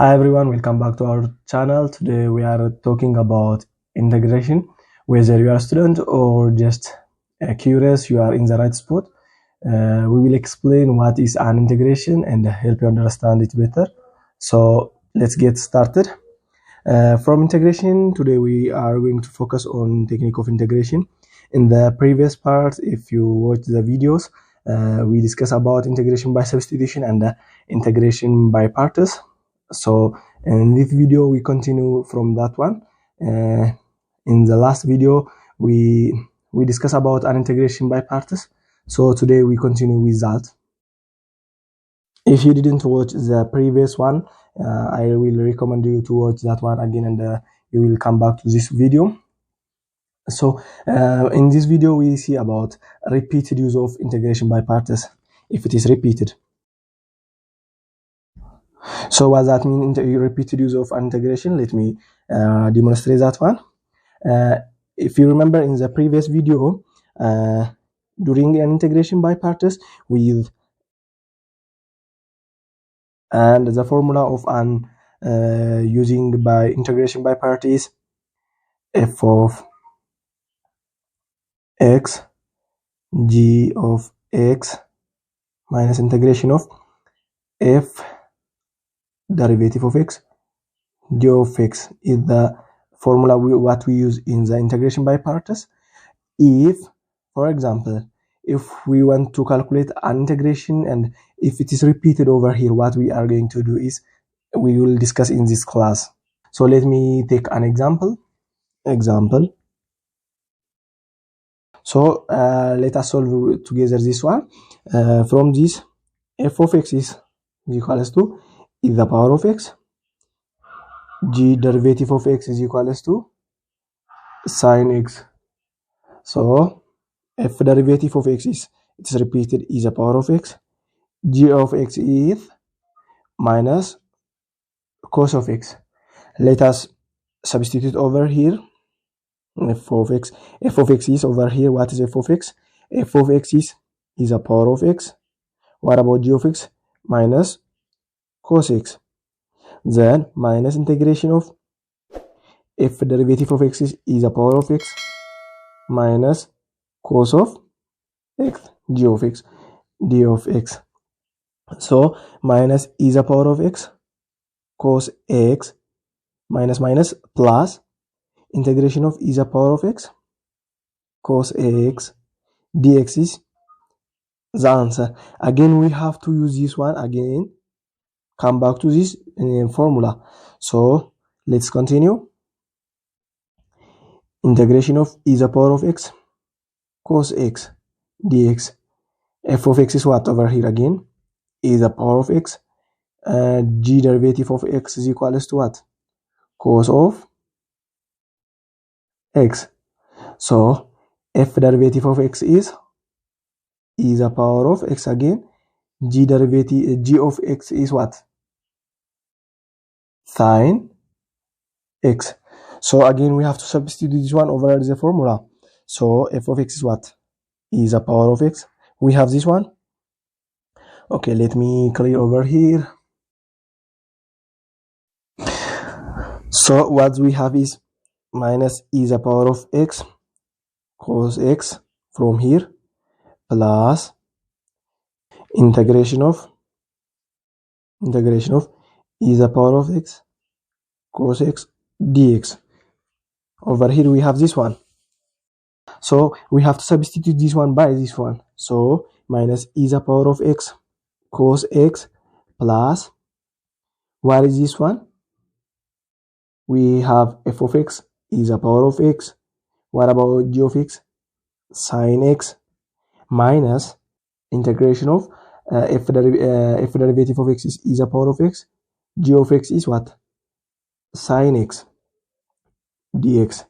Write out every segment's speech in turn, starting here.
Hi everyone, welcome back to our channel. Today we are talking about integration. Whether you are a student or just curious, you are in the right spot. We will explain what is an integration and help you understand it better. So let's get started. From integration, today we are going to focus on technique of integration. In the previous part, if you watch the videos, we discuss about integration by substitution and integration by parts. So in this video we continue from that one. In the last video we discuss about an integration by parts, so today we continue with that. If you didn't watch the previous one, I will recommend you to watch that one again, and you will come back to this video. So in this video we see about repeated use of integration by parts. If it is repeated, so what that mean, repeated use of integration? Let me demonstrate that one. If you remember in the previous video, during an integration by parts with and the formula of an using by integration by parts is f of x g of x minus integration of f derivative of x g of x is the formula what we use in the integration by parts. If, for example, if we want to calculate an integration and if it is repeated over here, what we are going to do is we will discuss in this class. So let me take an example. So let us solve together this one. From this, f of x is equals to e the power of x, g derivative of x is equals to sine x. So f derivative of x is, it is repeated, e the power of x, g of x is minus cos of x. Let us substitute over here f of x. F of x is over here. What is f of x? F of x is the power of x. What about g of x? Minus cos x. Then minus integration of f derivative of x is the power of x minus cos of x, g of x, d of x. So minus e the power of x cos x minus minus plus integration of e the power of x cos x dx is the answer. Again we have to use this one again, come back to this formula. So let's continue. Integration of e the power of x cos x dx. F of x is what over here again? E the power of x. G derivative of x is equals to what? Cos of x. So f derivative of x is e the power of x again. G derivative g of x is what? Sine x. So again we have to substitute this one over the formula. So f of x is what? E the power of x. We have this one. Okay, let me clear over here. So what we have is minus e the power of x cos x from here plus integration of e the power of x cos x dx. Over here we have this one. So we have to substitute this one by this one. So minus e the power of x cos x plus, what is this one? We have f of x e the power of x. What about g of x? Sine x minus integration of f derivative of x is e the power of x. G of x is what? Sine x dx.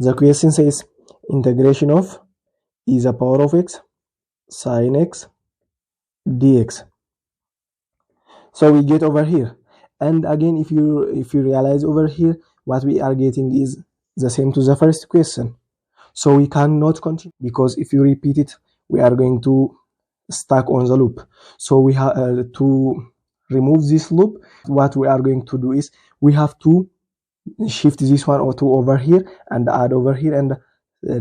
The question says integration of e the power of x sine x dx. So we get over here, and again if you realize over here, what we are getting is the same to the first question. So we cannot continue, because if you repeat it we are going to stuck on the loop. So we have to remove this loop, what we are going to do is we have to shift this one or two over here and add over here and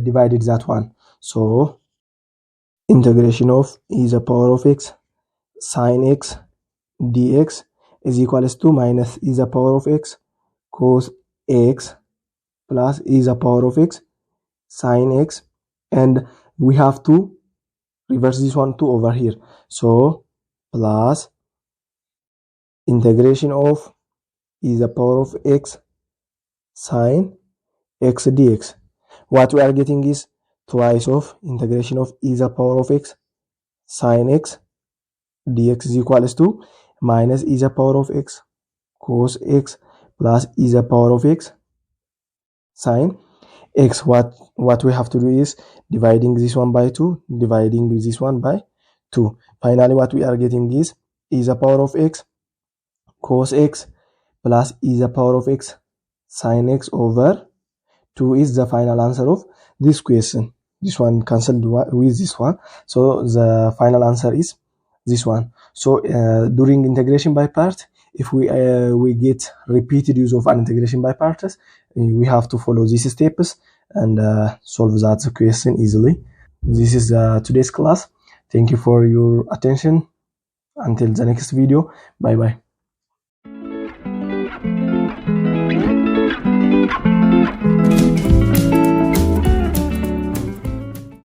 divided that one. So integration of e the power of x sine x dx is equals to minus e the power of x cos x plus e the power of x sine x, and we have to reverse this one to over here. So plus integration of e the power of x sine x dx. What we are getting is twice of integration of e the power of x sine x dx is equals to minus e the power of x cos x plus e the power of x sine x. What we have to do is dividing this one by 2, dividing this one by 2. Finally, what we are getting is e the power of x cos x plus e the power of x sine x over 2 is the final answer of this question. This one cancelled with this one, so the final answer is this one. So during integration by part, if we get repeated use of an integration by parts, we have to follow these steps and solve that question easily. This is today's class. Thank you for your attention. Until the next video, bye bye.